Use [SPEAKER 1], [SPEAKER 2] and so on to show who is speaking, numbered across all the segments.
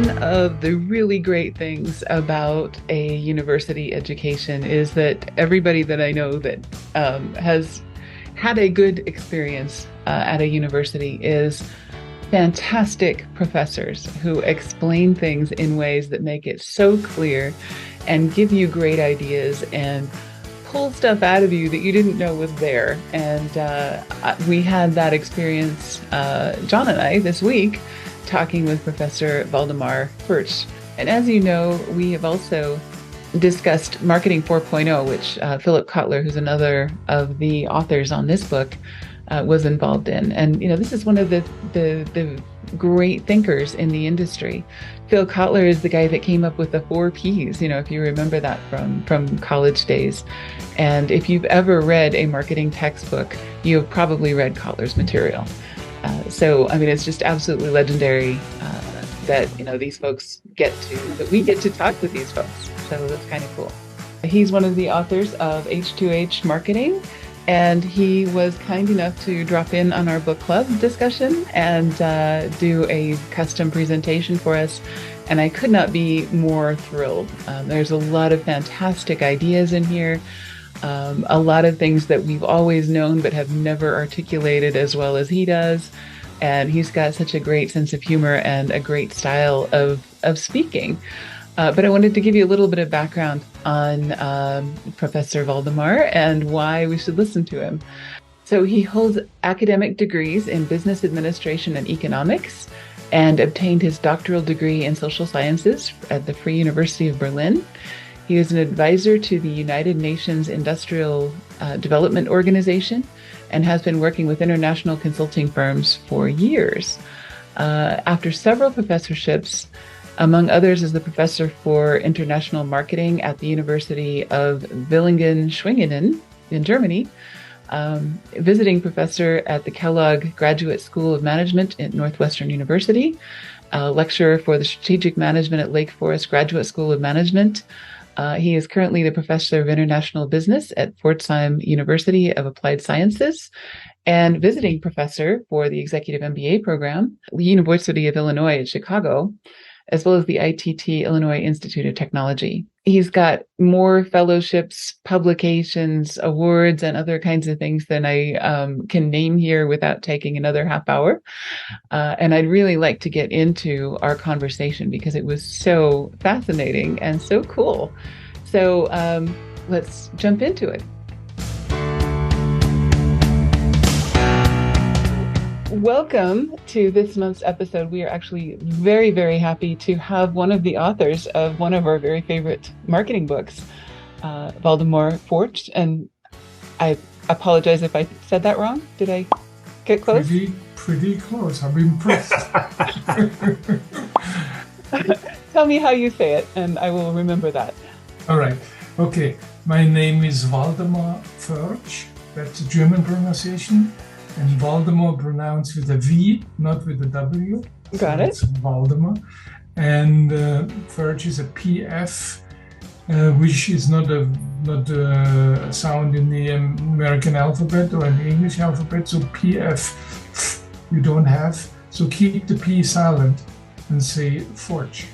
[SPEAKER 1] One of the really great things about a university education is that everybody that I know that has had a good experience at a university is fantastic professors who explain things in ways that make it so clear and give you great ideas and pull stuff out of you that you didn't know was there. And we had that experience, John and I, this week, talking with Professor Waldemar Pfoertsch. And as you know, we have also discussed Marketing 4.0, which Philip Kotler, who's another of the authors on this book, was involved in. And, this is one of the great thinkers in the industry. Phil Kotler is the guy that came up with the 4 Ps, if you remember that from college days. And if you've ever read a marketing textbook, you have probably read Kotler's material. It's just absolutely legendary that, these folks that we get to talk with these folks. So that's kind of cool. He's one of the authors of H2H Marketing, and he was kind enough to drop in on our book club discussion and do a custom presentation for us. And I could not be more thrilled. There's a lot of fantastic ideas in here. A lot of things that we've always known but have never articulated as well as he does. And he's got such a great sense of humor and a great style of speaking. But I wanted to give you a little bit of background on Professor Waldemar and why we should listen to him. So he holds academic degrees in business administration and economics and obtained his doctoral degree in social sciences at the Free University of Berlin. He is an advisor to the United Nations Industrial Development Organization and has been working with international consulting firms for years. After several professorships, among others is the professor for international marketing at the University of Villingen-Schwenningen in Germany, visiting professor at the Kellogg Graduate School of Management at Northwestern University, lecturer for the strategic management at Lake Forest Graduate School of Management. He is currently the professor of international business at Pforzheim University of Applied Sciences and visiting professor for the executive MBA program, the University of Illinois at Chicago, as well as the ITT Illinois Institute of Technology. He's got more fellowships, publications, awards, and other kinds of things than I can name here without taking another half hour. And I'd really like to get into our conversation because it was so fascinating and so cool. So let's jump into it. Welcome to this month's episode. We are actually very, very happy to have one of the authors of one of our very favorite marketing books, Waldemar Pfoertsch. And I apologize if I said that wrong. Did I get close?
[SPEAKER 2] Pretty close. I'm impressed.
[SPEAKER 1] Tell me how you say it, and I will remember that.
[SPEAKER 2] All right. Okay. My name is Waldemar Pfoertsch. That's a German pronunciation. And Waldemar pronounced with a V, not with a W.
[SPEAKER 1] Got it.
[SPEAKER 2] It's Waldemar. And Pfoertsch is a PF, which is not a sound in the American alphabet or in the English alphabet. So PF, you don't have. So keep the P silent and say Pfoertsch.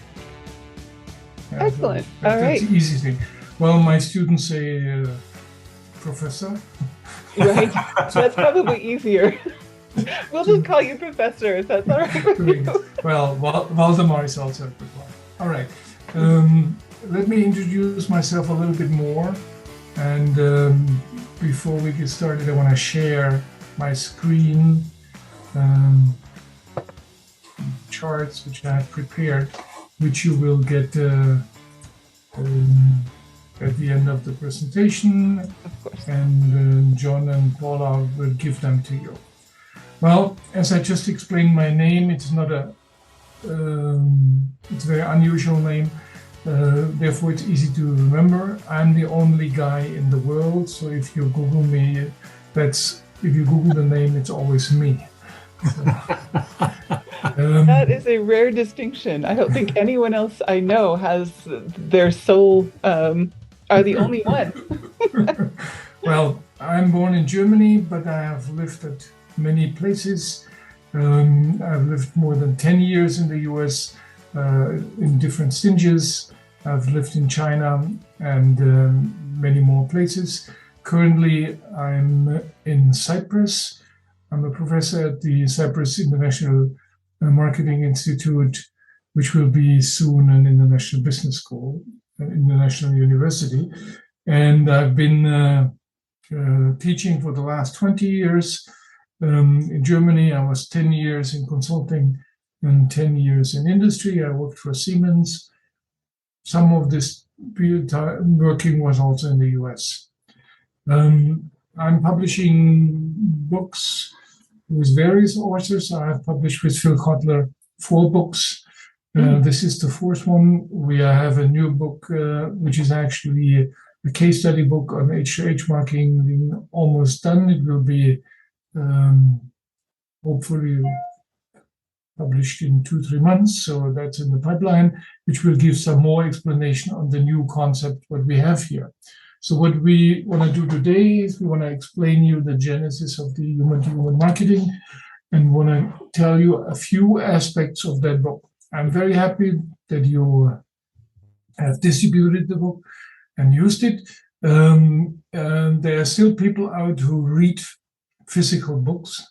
[SPEAKER 1] Excellent.
[SPEAKER 2] That's
[SPEAKER 1] all right.
[SPEAKER 2] the easy thing. Well, my students say professor.
[SPEAKER 1] Right. That's probably easier. We'll just call you professor if that's all right with you.
[SPEAKER 2] Well, Waldemar is also a good one. All right. Let me introduce myself a little bit more. And before we get started, I want to share my screen charts which I have prepared, which you will get at the end of the presentation,
[SPEAKER 1] Of course.
[SPEAKER 2] and John and Paula will give them to you. Well, as I just explained, my name, it's not it's a very unusual name, therefore it's easy to remember. I'm the only guy in the world, so if you Google me, if you Google the name, it's always me.
[SPEAKER 1] That is a rare distinction. I don't think anyone else I know has their sole, are the only one.
[SPEAKER 2] Well, I'm born in Germany, but I have lived at many places. I've lived more than 10 years in the US, in different stages. I've lived in China and many more places. Currently, I'm in Cyprus. I'm a professor at the Cyprus International Marketing Institute, which will be soon an international business school, an international university. And I've been teaching for the last 20 years. In Germany, I was 10 years in consulting and 10 years in industry. I worked for Siemens. Some of this period working was also in the US. I'm publishing books with various authors. I have published with Phil Kotler 4 books. This is the 4th one. We have a new book, which is actually a case study book on H2H marketing, almost done. It will be hopefully published in 2-3 months. So that's in the pipeline, which will give some more explanation on the new concept, what we have here. So what we want to do today is we want to explain you the genesis of the human-to-human marketing and want to tell you a few aspects of that book. I'm very happy that you have distributed the book and used it. And there are still people out who read physical books.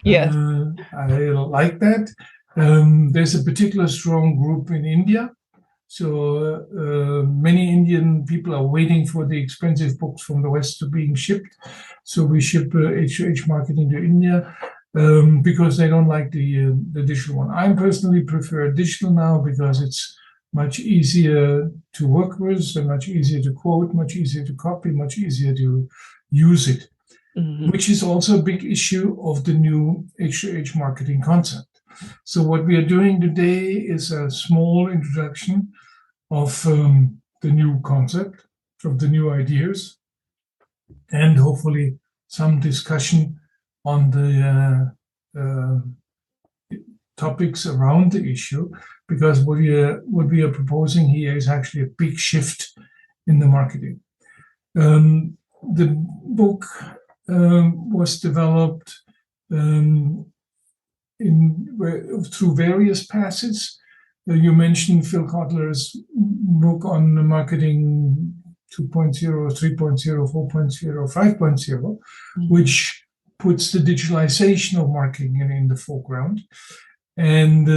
[SPEAKER 1] Yes.
[SPEAKER 2] I like that. There's a particular strong group in India. So many Indian people are waiting for the expensive books from the West to being shipped. So we ship H2H marketing to India because they don't like the digital one. I personally prefer digital now because it's much easier to work with and much easier to quote, much easier to copy, much easier to use it, which is also a big issue of the new H2H marketing concept. So what we are doing today is a small introduction of the new concept, of the new ideas, and hopefully some discussion on the topics around the issue, because what we are proposing here is actually a big shift in the marketing. The book was developed through various passes. You mentioned Phil Kotler's book on marketing 2.0, 3.0, 4.0, 5.0, which puts the digitalization of marketing in the foreground. And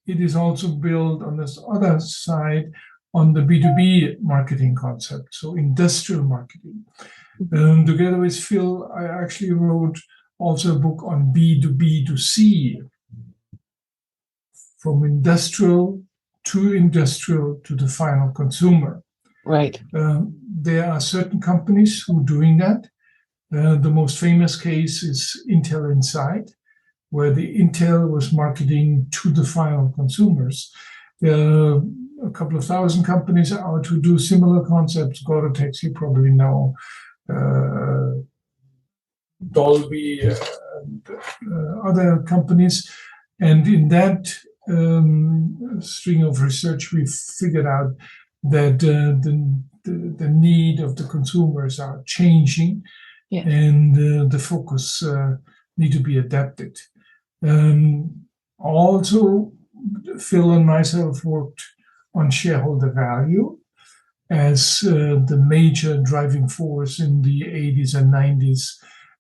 [SPEAKER 2] it is also built on this other side on the B2B marketing concept, so industrial marketing. Together with Phil, I actually wrote also a book on B2B2C, from industrial to the final consumer.
[SPEAKER 1] Right.
[SPEAKER 2] There are certain companies who are doing that. The most famous case is Intel Inside, where the Intel was marketing to the final consumers. There are a couple of thousand companies out who do similar concepts. Gore-Tex, you probably know, Dolby, and other companies. And in that string of research, we figured out that the need of the consumers are changing, and the focus need to be adapted. Also, Phil and myself worked on shareholder value as the major driving force in the 80s and 90s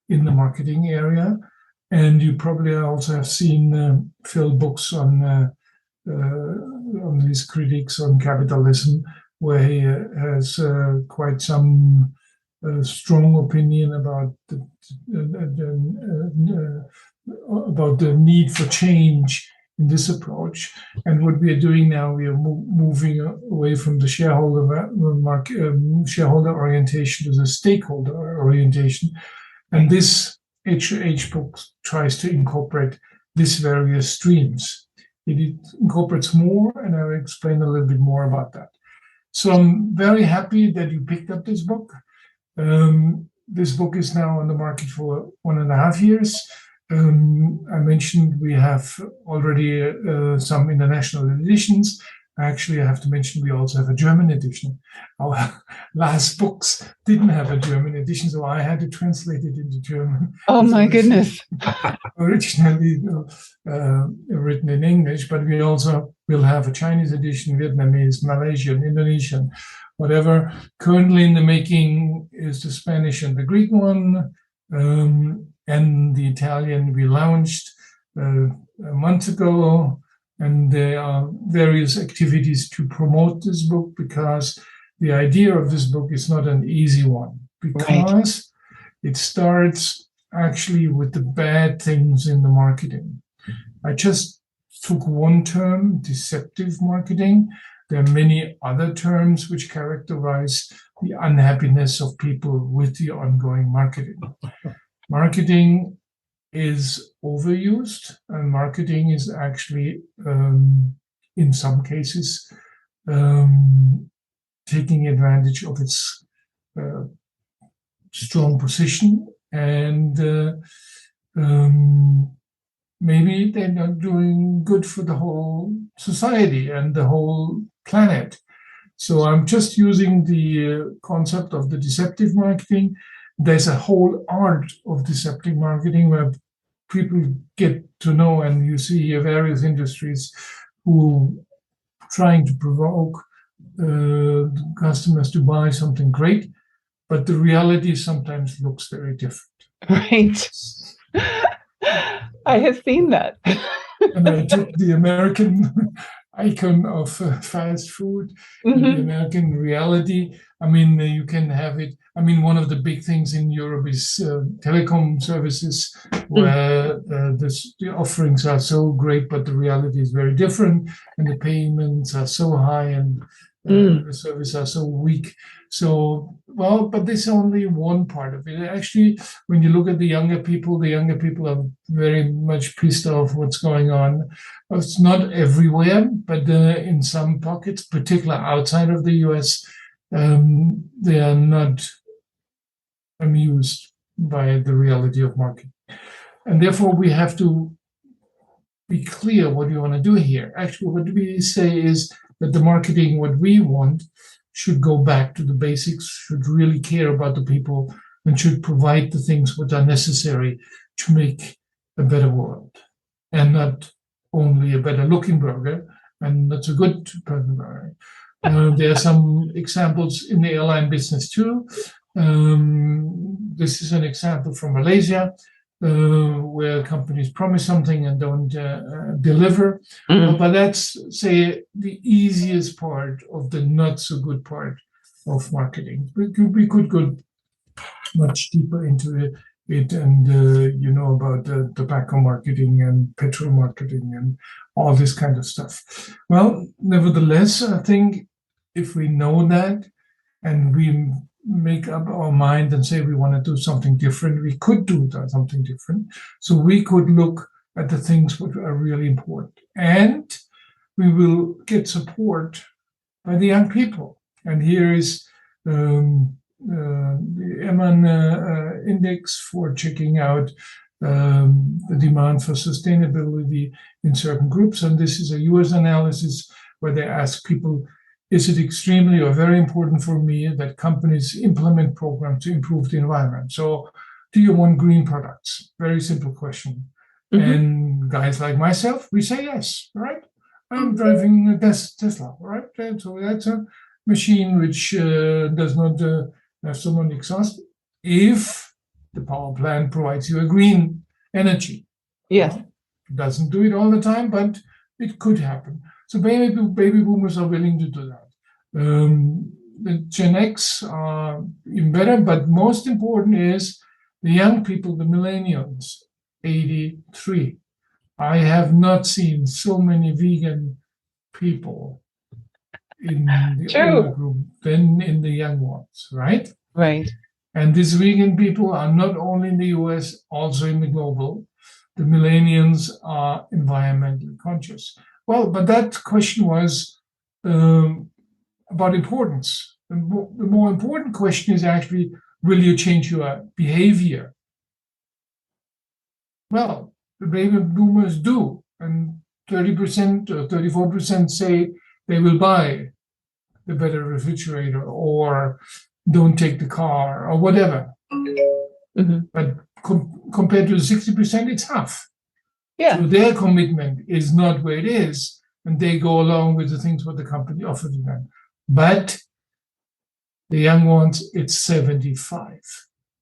[SPEAKER 2] in the marketing area. And you probably also have seen Phil books on his critiques on capitalism, where he has quite some strong opinion about the need for change in this approach. And what we are doing now, we are moving away from the shareholder orientation to the stakeholder orientation. And this H2H book tries to incorporate these various streams. It incorporates more, and I will explain a little bit more about that. So I'm very happy that you picked up this book. This book is now on the market for 1.5 years. I mentioned we have already some international editions. Actually, I have to mention we also have a German edition. Our last books didn't have a German edition, so I had to translate it into German.
[SPEAKER 1] Oh my goodness.
[SPEAKER 2] Originally written in English, but we also We'll have a Chinese edition, Vietnamese, Malaysian, Indonesian, whatever. Currently in the making is the Spanish and the Greek one, and the Italian we launched a month ago. And there are various activities to promote this book, because the idea of this book is not an easy one, because it starts actually with the bad things in the marketing. I just took one term, deceptive marketing. There are many other terms which characterize the unhappiness of people with the ongoing marketing. Marketing is overused, and marketing is actually, in some cases, taking advantage of its strong position, and maybe they're not doing good for the whole society and the whole planet. So I'm just using the concept of the deceptive marketing. There's a whole art of deceptive marketing where people get to know, and you see here various industries who trying to provoke customers to buy something great, but the reality sometimes looks very different.
[SPEAKER 1] Right. I have seen that.
[SPEAKER 2] And I took the American icon of fast food, and the American reality. I mean, you can have it. I mean, one of the big things in Europe is telecom services, where the offerings are so great, but the reality is very different, and the payments are so high, and the services are so weak. So, well, but this is only one part of it. Actually, when you look at the younger people are very much pissed off what's going on. It's not everywhere, but in some pockets, particularly outside of the US, they are not amused by the reality of marketing. And therefore, we have to be clear what we want to do here. Actually, what we say is that the marketing, what we want, should go back to the basics, should really care about the people, and should provide the things that are necessary to make a better world, and not only a better looking burger, and that's a good burger. There are some examples in the airline business too. This is an example from Malaysia, where companies promise something and don't deliver. But that's, say, the easiest part of the not so good part of marketing. We could go much deeper into it, and you know about tobacco marketing and petrol marketing and all this kind of stuff. Well, nevertheless, I think if we know that and we make up our mind and say we want to do something different, we could do something different. So we could look at the things which are really important, and we will get support by the young people. And here is the Eman index for checking out the demand for sustainability in certain groups. And this is a US analysis where they ask people, is it extremely or very important for me that companies implement programs to improve the environment? So do you want green products? Very simple question. And guys like myself, we say yes, right? I'm driving a Tesla, right? And so that's a machine which does not have so much exhaust if the power plant provides you a green energy.
[SPEAKER 1] Yes.
[SPEAKER 2] It doesn't do it all the time, but it could happen. So baby boomers are willing to do that. The Gen X are even better, but most important is the young people, the millennials, 83. I have not seen so many vegan people in the older group than in the young ones, right?
[SPEAKER 1] Right.
[SPEAKER 2] And these vegan people are not only in the US, also in the global. The millennials are environmentally conscious. Well, but that question was about importance. The more important question is actually, will you change your behavior? Well, the baby boomers do, and 30% or 34% say they will buy the better refrigerator or don't take the car or whatever. But compared to the 60%, it's half.
[SPEAKER 1] Yeah.
[SPEAKER 2] So their commitment is not where it is. and they go along with the things what the company offers them. But the young ones, it's 75.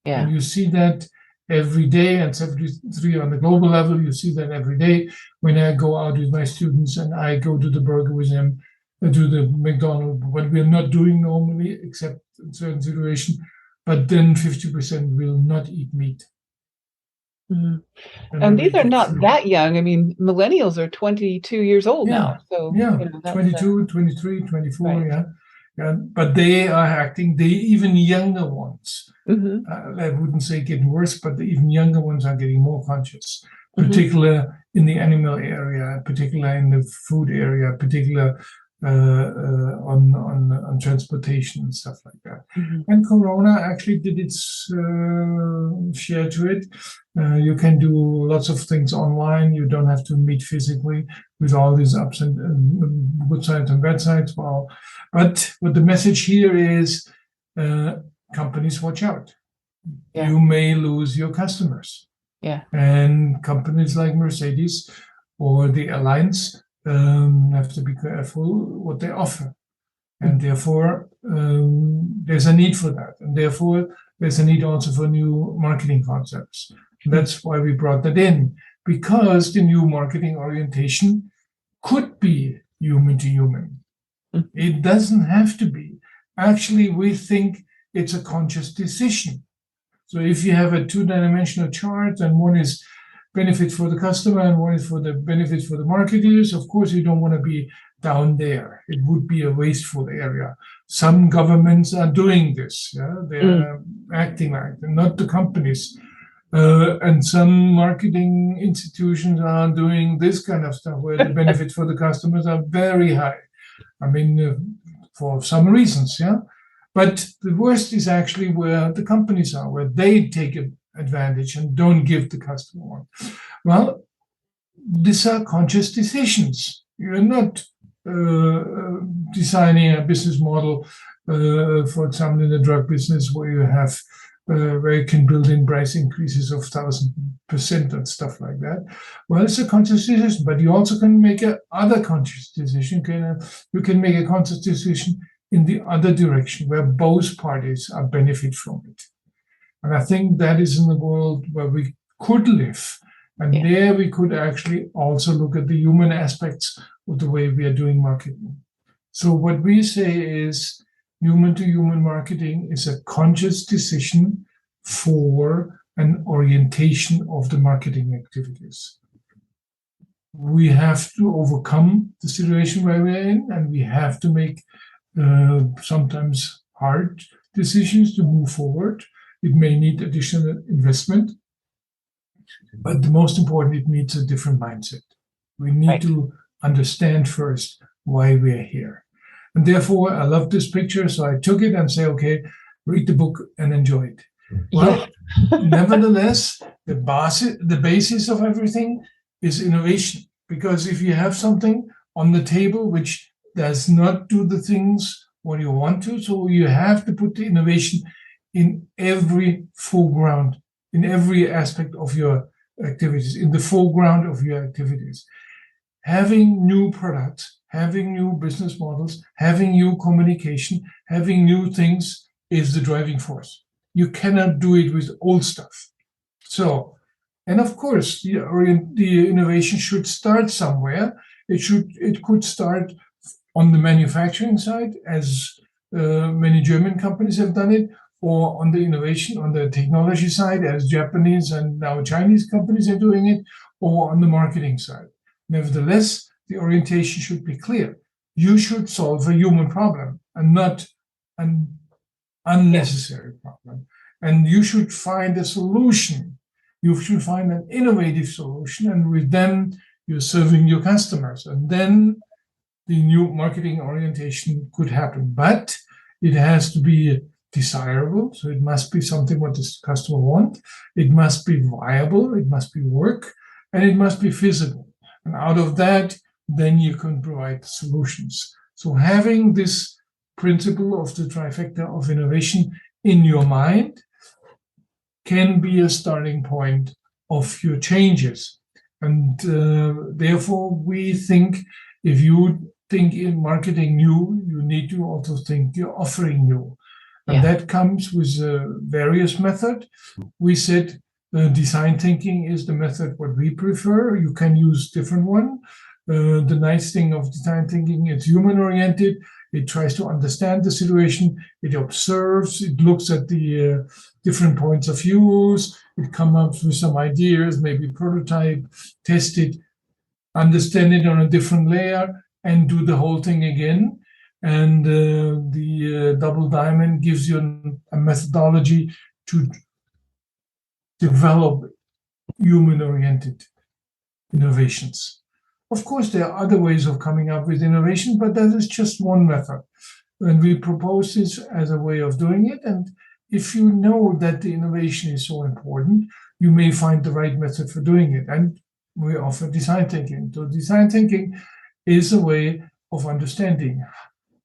[SPEAKER 1] Yeah.
[SPEAKER 2] And you see that every day, and 73 on the global level, you see that every day when I go out with my students and I go to the burger with them, to the McDonald's, what we're not doing normally, except in certain situations, but then 50% will not eat meat.
[SPEAKER 1] Mhm. And these are not that young. I mean, millennials are 22 years old now. So,
[SPEAKER 2] yeah, 22, 23, 24, right. Yeah. But they are acting, the even younger ones. I wouldn't say getting worse, but the even younger ones are getting more conscious, particularly in the animal area, particularly in the food area, particularly on transportation and stuff like that. And Corona actually did its share to it. You can do lots of things online. You don't have to meet physically with all these ups and good sides and bad sides. Well, but what the message here is, companies watch out. Yeah. You may lose your customers.
[SPEAKER 1] Yeah.
[SPEAKER 2] And companies like Mercedes or the Alliance have to be careful what they offer. And therefore, there's a need for that. And therefore, there's a need also for new marketing concepts. And that's why we brought that in, because the new marketing orientation could be human to human. It doesn't have to be. Actually, we think it's a conscious decision. So if you have a two-dimensional chart and one is benefit for the customer and one is for the benefits for the marketers, of course, you don't want to be down there. It would be a wasteful area. Some governments are doing this. Yeah? They're acting like them, not the companies. And some marketing institutions are doing this kind of stuff where the benefits for the customers are very high. I mean, for some reasons, yeah. But the worst is actually where the companies are, where they take advantage and don't give the customer one. Well, these are conscious decisions. You're not designing a business model, for example, in the drug business, where you have where you can build in price increases of 1,000% and stuff like that. Well, it's a conscious decision, but you also can make other conscious decision. You can make a conscious decision in the other direction, where both parties are benefit from it. And I think that is in the world where we could live. And there we could actually also look at the human aspects of the way we are doing marketing. So what we say is human-to-human marketing is a conscious decision for an orientation of the marketing activities. We have to overcome the situation where we're in, and we have to make sometimes hard decisions to move forward. It may need additional investment, but the most important, it needs a different mindset. We need to understand first why we're here. And therefore, I love this picture, so I took it and say, okay, read the book and enjoy it. Well, nevertheless, the basis of everything is innovation. Because if you have something on the table which does not do the things what you want to, so you have to put the innovation in every foreground, in every aspect of your activities, in the foreground of your activities. Having new products, having new business models, having new communication, having new things is the driving force. You cannot do it with old stuff. So, and of course, the innovation should start somewhere. It could start on the manufacturing side, as many German companies have done it, or on the innovation, on the technology side, as Japanese and now Chinese companies are doing it, or on the marketing side. Nevertheless, the orientation should be clear. You should solve a human problem and not an unnecessary problem. And you should find a solution. You should find an innovative solution, and with them, you're serving your customers. And then the new marketing orientation could happen. But it has to be desirable. So it must be something what the customer wants. It must be viable. It must be work. And it must be feasible. And out of that, then you can provide solutions. So having this principle of the trifecta of innovation in your mind can be a starting point of your changes. And therefore, we think if you think in marketing new, you need to also think you're offering new. And that comes with various methods. We said design thinking is the method what we prefer. You can use different one. The nice thing of design thinking, it's human-oriented. It tries to understand the situation. It observes. It looks at the different points of views. It comes up with some ideas, maybe prototype, test it, understand it on a different layer, and do the whole thing again. And the double diamond gives you a methodology to develop human-oriented innovations. Of course, there are other ways of coming up with innovation, but that is just one method. And we propose this as a way of doing it. And if you know that the innovation is so important, you may find the right method for doing it. And we offer design thinking. So design thinking is a way of understanding.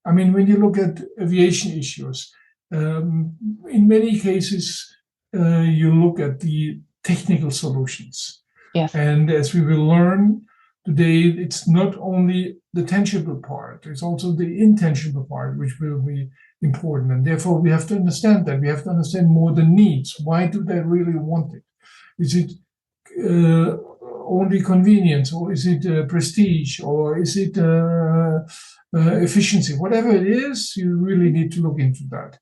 [SPEAKER 2] I mean, when you look at aviation issues, in many cases, you look at the technical solutions.
[SPEAKER 1] Yes.
[SPEAKER 2] And as we will learn today, it's not only the tangible part, it's also the intangible part, which will be important. And therefore, we have to understand that. We have to understand more the needs. Why do they really want it? Is it only convenience, or is it prestige, or is it efficiency? Whatever it is, you really need to look into that.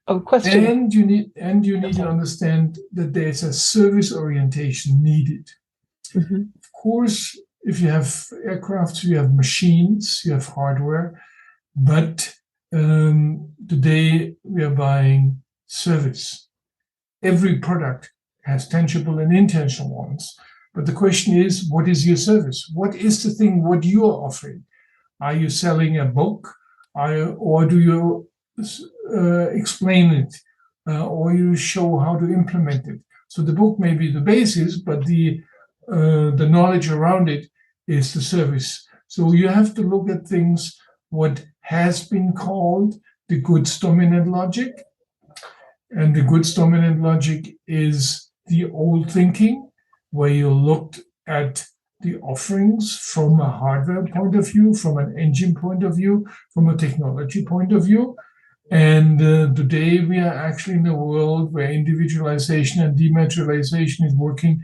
[SPEAKER 1] Oh, question.
[SPEAKER 2] And you need to understand that there's a service orientation needed.
[SPEAKER 1] Mm-hmm.
[SPEAKER 2] Of course, if you have aircrafts, you have machines, you have hardware, but today we are buying service. Every product has tangible and intangible ones. But the question is, what is your service? What is the thing what you are offering? Are you selling a book? Or do you explain it? Or you show how to implement it? So the book may be the basis, but the knowledge around it is the service. So you have to look at things, what has been called the goods dominant logic. And the goods dominant logic is the old thinking, where you looked at the offerings from a hardware point of view, from an engine point of view, from a technology point of view. And today we are actually in a world where individualization and dematerialization is working.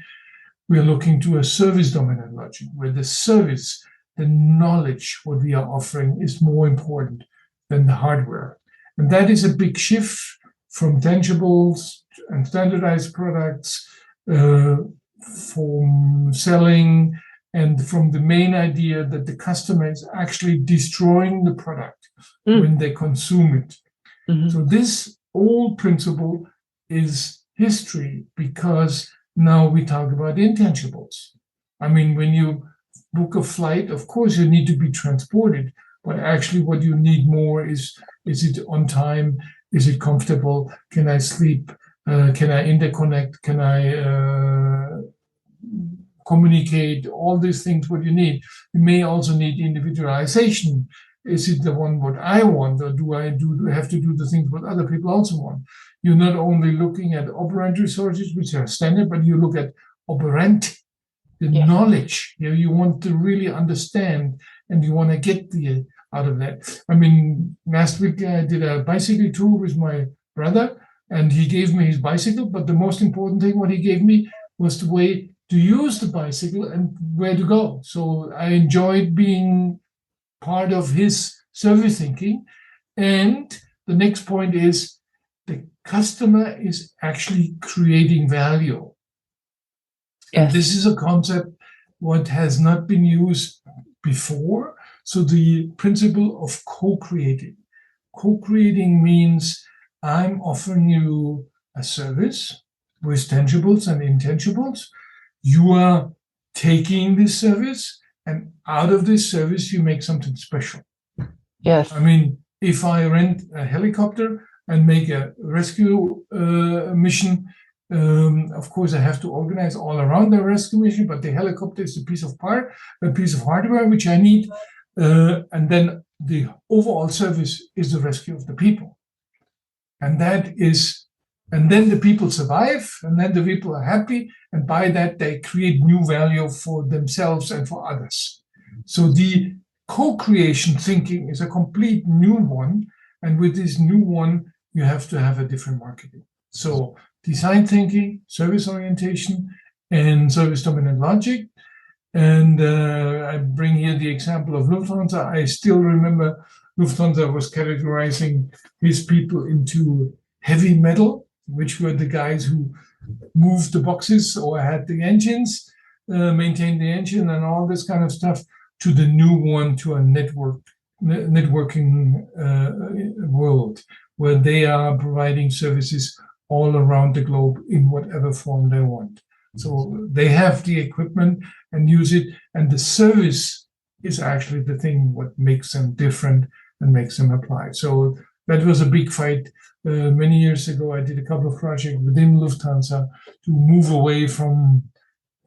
[SPEAKER 2] We are looking to a service dominant logic, where the service, the knowledge, what we are offering is more important than the hardware. And that is a big shift from tangibles and standardized products, from selling, and from the main idea that the customer is actually destroying the product when they consume it. Mm-hmm. So this old principle is history, because now we talk about intangibles. I mean, when you book a flight, of course you need to be transported, but actually what you need more is it on time? Is it comfortable? Can I sleep? Can I interconnect? Can I communicate? All these things, what you need. You may also need individualization. Is it the one what I want, or do I have to do the things what other people also want? You're not only looking at operant resources, which are standard, but you look at operant, the knowledge. You want to really understand, and you want to get out of that. I mean, last week I did a bicycle tour with my brother, and he gave me his bicycle. But the most important thing what he gave me was the way to use the bicycle and where to go. So I enjoyed being part of his service thinking. And the next point is the customer is actually creating value. Yes. And this is a concept what has not been used before. So the principle of co-creating. Co-creating means I'm offering you a service with tangibles and intangibles. You are taking this service, and out of this service, you make something special.
[SPEAKER 1] Yes.
[SPEAKER 2] I mean, if I rent a helicopter and make a rescue mission, of course, I have to organize all around the rescue mission, but the helicopter is a piece of hardware which I need. And then the overall service is the rescue of the people. And then the people survive, and then the people are happy, and by that they create new value for themselves and for others. So the co-creation thinking is a complete new one. And with this new one, you have to have a different marketing. So design thinking, service orientation, and service dominant logic. And I bring here the example of Lufthansa. I still remember Lufthansa was categorizing his people into heavy metal, which were the guys who moved the boxes or had the engines, maintained the engine and all this kind of stuff, to the new one, to a networking world, where they are providing services all around the globe in whatever form they want. So they have the equipment and use it, and the service is actually the thing what makes them different and makes them apply. So that was a big fight. Many years ago, I did a couple of projects within Lufthansa to move away from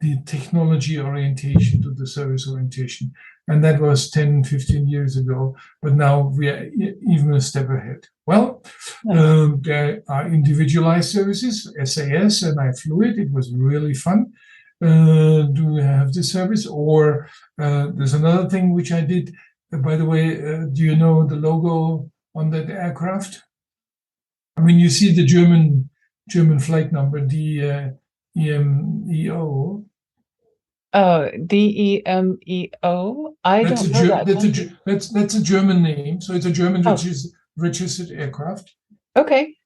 [SPEAKER 2] the technology orientation to the service orientation. And that was 10, 15 years ago, but now we are even a step ahead. Well, there are individualized services, SAS, and I flew it. It was really fun. Do we have this service? Or there's another thing which I did. By the way, do you know the logo on that aircraft? I mean, you see the German flight number, DEMEO.
[SPEAKER 1] DEMEO. I don't know that.
[SPEAKER 2] That's a German name. So it's a German registered aircraft.
[SPEAKER 1] Okay.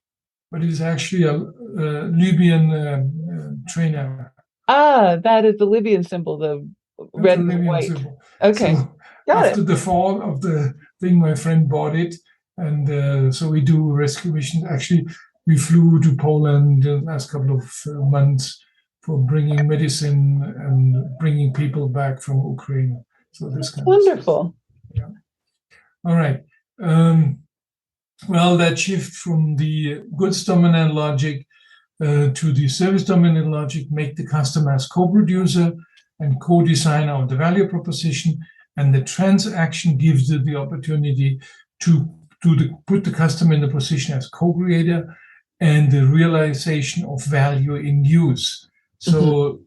[SPEAKER 2] But it is actually a Libyan trainer.
[SPEAKER 1] Ah, that is the Libyan symbol, the red and white. Symbol. Okay.
[SPEAKER 2] So after the fall of the thing, my friend bought it. And so we do rescue missions. Actually, we flew to Poland the last couple of months for bringing medicine and bringing people back from Ukraine. So this kind
[SPEAKER 1] wonderful.
[SPEAKER 2] Of stuff. Yeah. All right. Well, that shift from the goods dominant logic to the service dominant logic make the customer as co-producer and co-designer of the value proposition, and the transaction gives you the opportunity to put the customer in the position as co-creator and the realization of value in use. So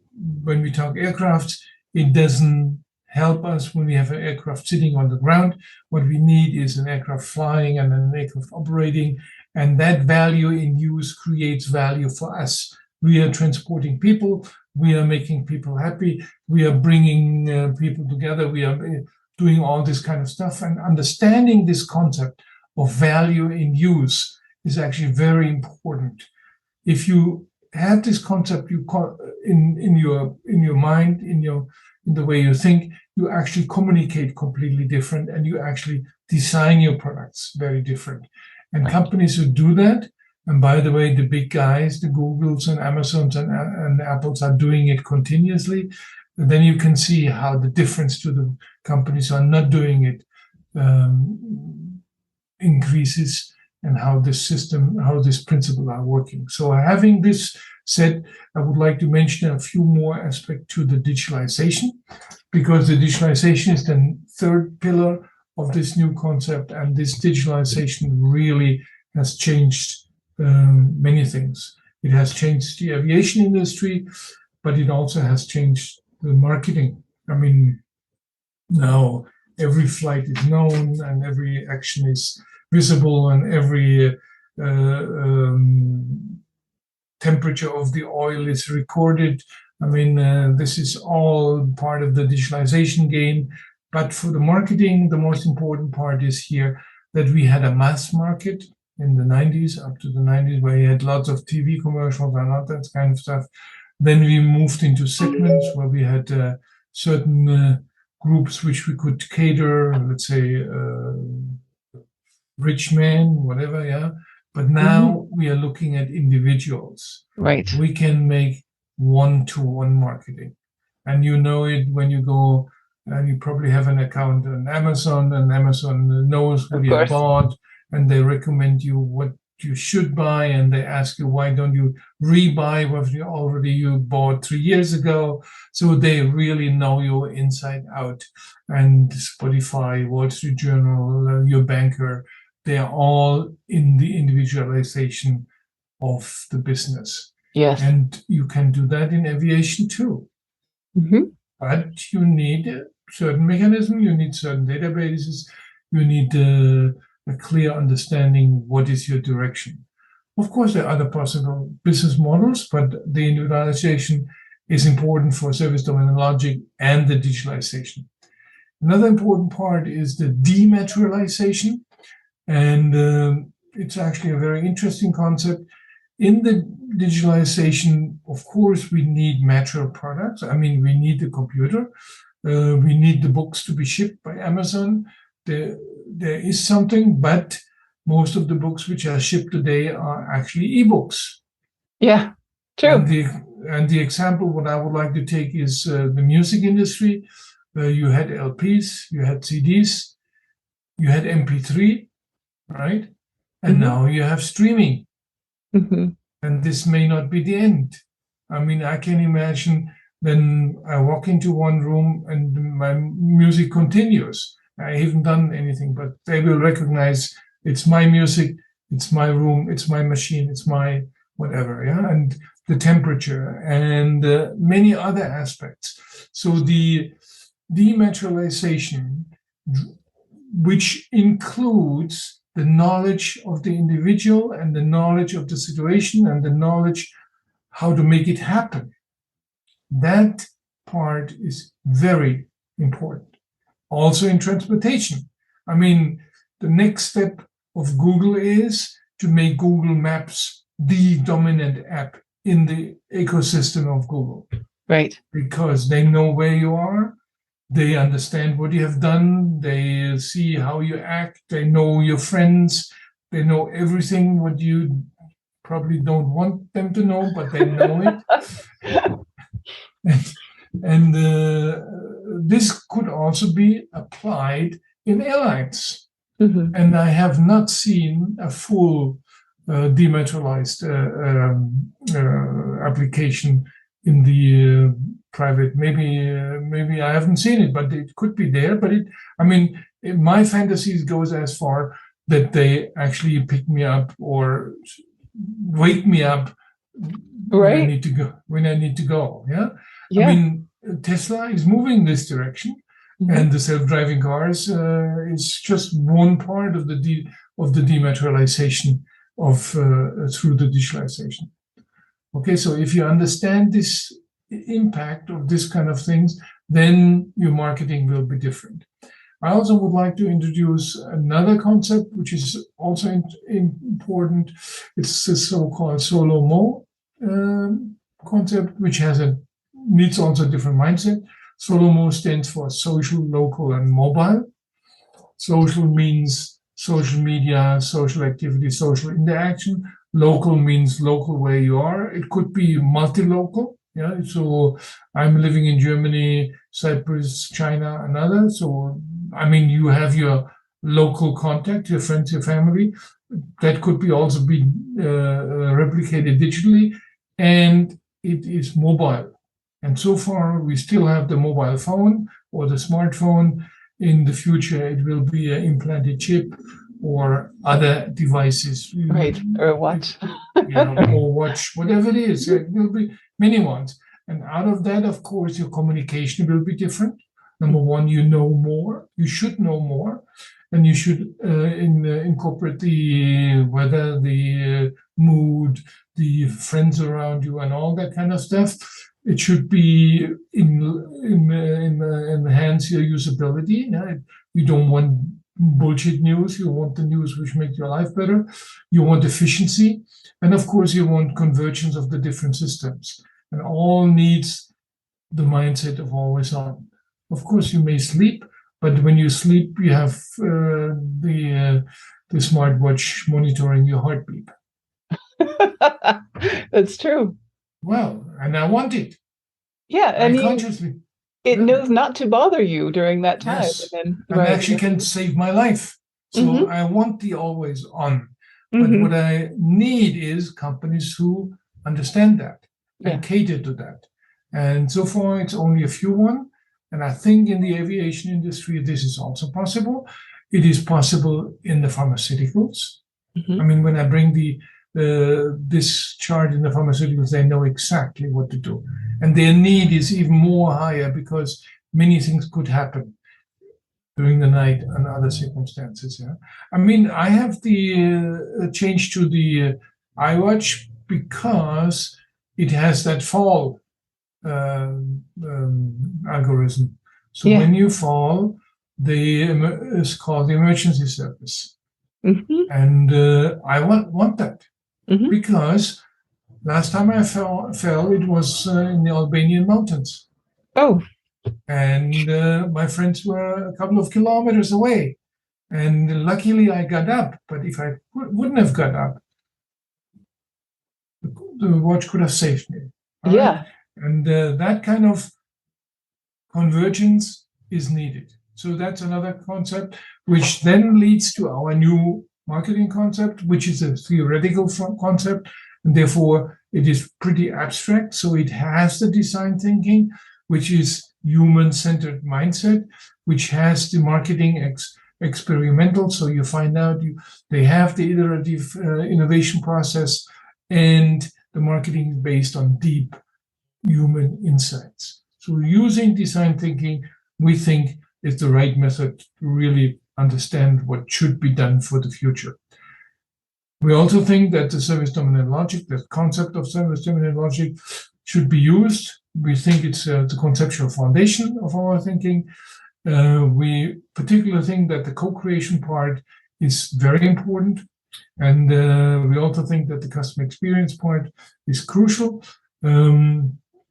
[SPEAKER 2] when we talk aircraft, it doesn't help us when we have an aircraft sitting on the ground. What we need is an aircraft flying and an aircraft operating, and that value in use creates value for us. We are transporting people, we are making people happy, we are bringing people together, we are doing all this kind of stuff, and understanding this concept of value in use is actually very important. If you have this concept in your mind, in the way you think, you actually communicate completely different, and you actually design your products very different. And companies who do that, and by the way, the big guys, the Googles and Amazons and Apples are doing it continuously, then you can see how the difference to the companies who are not doing it increases, and how this system, how this principle are working. So having this said, I would like to mention a few more aspects to the digitalization, because the digitalization is the third pillar of this new concept, and this digitalization really has changed many things. It has changed the aviation industry, but it also has changed the marketing. I mean, now every flight is known, and every action is visible, and every temperature of the oil is recorded. I mean, this is all part of the digitalization game. But for the marketing, the most important part is here that we had a mass market in the 90s, up to the 90s, where you had lots of TV commercials and all that kind of stuff. Then we moved into segments where we had certain groups which we could cater, let's say, rich men, whatever, yeah. But now we are looking at individuals.
[SPEAKER 1] Right.
[SPEAKER 2] We can make one-to-one marketing. And you know it when you go, and you probably have an account on Amazon, and Amazon knows what you have bought, and they recommend you what you should buy, and they ask you, why don't you rebuy what you bought 3 years ago? So they really know you inside out. And Spotify, Wall Street Journal, your banker, they are all in the individualization of the business.
[SPEAKER 1] Yes.
[SPEAKER 2] And you can do that in aviation too. But you need certain mechanism, you need certain databases, you need a clear understanding what is your direction. Of course, there are other possible business models, but the individualization is important for service domain logic and the digitalization. Another important part is the de-materialization, and it's actually a very interesting concept. In the digitalization, of course, we need material products. I mean, we need the computer. We need the books to be shipped by Amazon. There is something, but most of the books which are shipped today are actually ebooks.
[SPEAKER 1] Yeah, true.
[SPEAKER 2] And the example what I would like to take is the music industry. You had LPs, you had CDs, you had MP3, right? And now you have streaming. And this may not be the end. I mean, I can imagine then I walk into one room and my music continues. I haven't done anything, but they will recognize it's my music, it's my room, it's my machine, it's my whatever, yeah, and the temperature and many other aspects. So the de-materialization, which includes the knowledge of the individual and the knowledge of the situation and the knowledge how to make it happen, that part is very important. Also in transportation. I mean, the next step of Google is to make Google Maps the dominant app in the ecosystem of Google.
[SPEAKER 1] Right.
[SPEAKER 2] Because they know where you are, they understand what you have done, they see how you act, they know your friends, they know everything what you probably don't want them to know, but they know it. And this could also be applied in airlines. And I have not seen a full dematerialized application in the private. Maybe I haven't seen it, but it could be there. But my fantasies goes as far that they actually pick me up or wake me up when I need to go. Yeah. I mean, Tesla is moving this direction, and the self-driving cars is just one part of the dematerialization of through the digitalization. Okay, so if you understand this impact of this kind of things, then your marketing will be different. I also would like to introduce another concept which is also important. It's the so-called solo-mo concept, which needs also a different mindset. Solo-mo stands for social, local, and mobile. Social means social media, social activity, social interaction. Local means local where you are. It could be multi-local. Yeah, so I'm living in Germany, Cyprus, China, and others. So, I mean, you have your local contact, your friends, your family. That could be also be replicated digitally, and it is mobile. And so far, we still have the mobile phone or the smartphone. In the future, it will be an implanted chip or other devices.
[SPEAKER 1] Right, or a watch.
[SPEAKER 2] Or watch, whatever it is. It will be many ones. And out of that, of course, your communication will be different. Number one, you know more. You should know more. And you should incorporate the weather, the mood, the friends around you, and all that kind of stuff. It should be enhance your usability. You don't want bullshit news. You want the news which makes your life better. You want efficiency. And of course, you want convergence of the different systems. And all needs the mindset of always on. Of course, you may sleep, but when you sleep, you have the smartwatch monitoring your heartbeat.
[SPEAKER 1] That's true.
[SPEAKER 2] Well, and I want it.
[SPEAKER 1] Yeah, and
[SPEAKER 2] consciously.
[SPEAKER 1] It knows not to bother you during that time.
[SPEAKER 2] Yes. And actually can save my life. So I want the always on. But what I need is companies who understand that and cater to that. And so far, it's only a few one. And I think in the aviation industry, this is also possible. It is possible in the pharmaceuticals. I mean, when I bring this chart in the pharmaceuticals, they know exactly what to do. And their need is even more higher because many things could happen during the night and other circumstances. Yeah, I mean, I have the change to the iWatch because it has that fall algorithm. So when you fall, it's called the emergency service. And I want that because last time I fell, it was in the Albanian mountains.
[SPEAKER 1] Oh.
[SPEAKER 2] And my friends were a couple of kilometers away. And luckily I got up. But if I wouldn't have got up, the watch could have saved me.
[SPEAKER 1] Yeah.
[SPEAKER 2] Right? And that kind of convergence is needed. So that's another concept, which then leads to our new marketing concept, which is a theoretical concept. And therefore, it is pretty abstract. So it has the design thinking, which is human-centered mindset, which has the marketing experimental. So you find out they have the iterative innovation process, and the marketing is based on deep human insights. So using design thinking, we think, is the right method to really understand what should be done for the future. We also think that the service dominant logic, the concept of service dominant logic, should be used. We think it's the conceptual foundation of our thinking. We particularly think that the co-creation part is very important. And we also think that the customer experience part is crucial.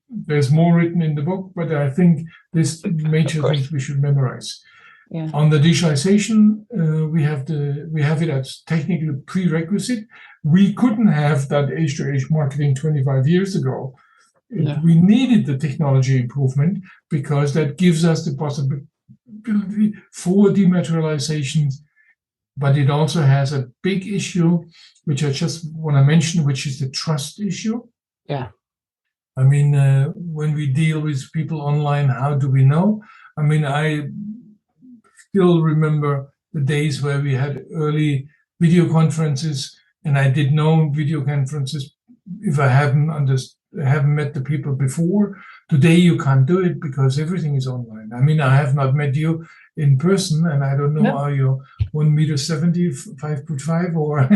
[SPEAKER 2] There's more written in the book, but I think these major things we should memorize.
[SPEAKER 1] Yeah.
[SPEAKER 2] On the digitalization, we have it as technical prerequisite. We couldn't have that H2H marketing 25 years ago. No. We needed the technology improvement because that gives us the possibility for dematerialization, but it also has a big issue, which I just want to mention, which is the trust issue.
[SPEAKER 1] Yeah.
[SPEAKER 2] I mean, when we deal with people online, how do we know? I mean, I still remember the days where we had early video conferences, and I did no video conferences if I haven't met the people before. Today you can't do it because everything is online. I mean, I have not met you in person, and I don't know, are you 1.70 m, 5'5", or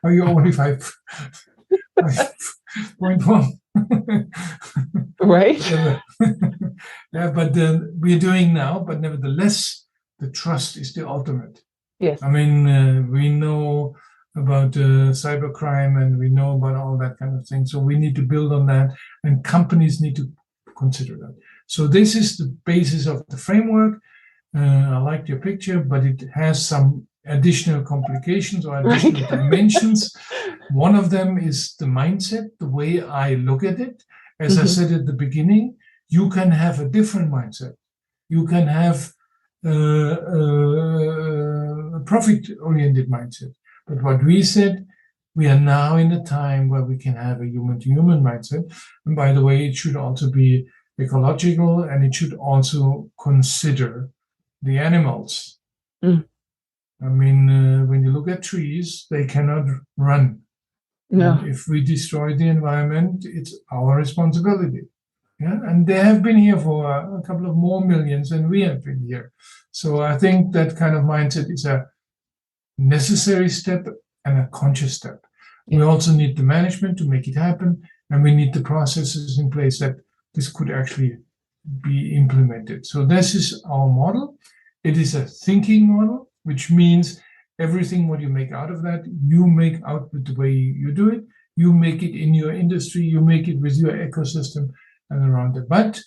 [SPEAKER 2] are you only 5.1?
[SPEAKER 1] Right.
[SPEAKER 2] Yeah, but we're doing now, but nevertheless, the trust is the ultimate.
[SPEAKER 1] Yes.
[SPEAKER 2] I mean, we know about cybercrime, and we know about all that kind of thing. So we need to build on that, and companies need to consider that. So this is the basis of the framework. I liked your picture, but it has some additional complications or additional dimensions. One of them is the mindset, the way I look at it. As I said at the beginning, you can have a different mindset. You can have a profit-oriented mindset. But what we said, we are now in a time where we can have a human-to-human mindset. And by the way, it should also be ecological, and it should also consider the animals. I mean, when you look at trees, they cannot run. No. And if we destroy the environment, it's our responsibility. Yeah, and they have been here for a couple of more millions than we have been here. So I think that kind of mindset is a necessary step and a conscious step. We also need the management to make it happen, and we need the processes in place that this could actually be implemented. So this is our model. It is a thinking model, which means everything what you make out of that, you make out with the way you do it. You make it in your industry, you make it with your ecosystem and around it. But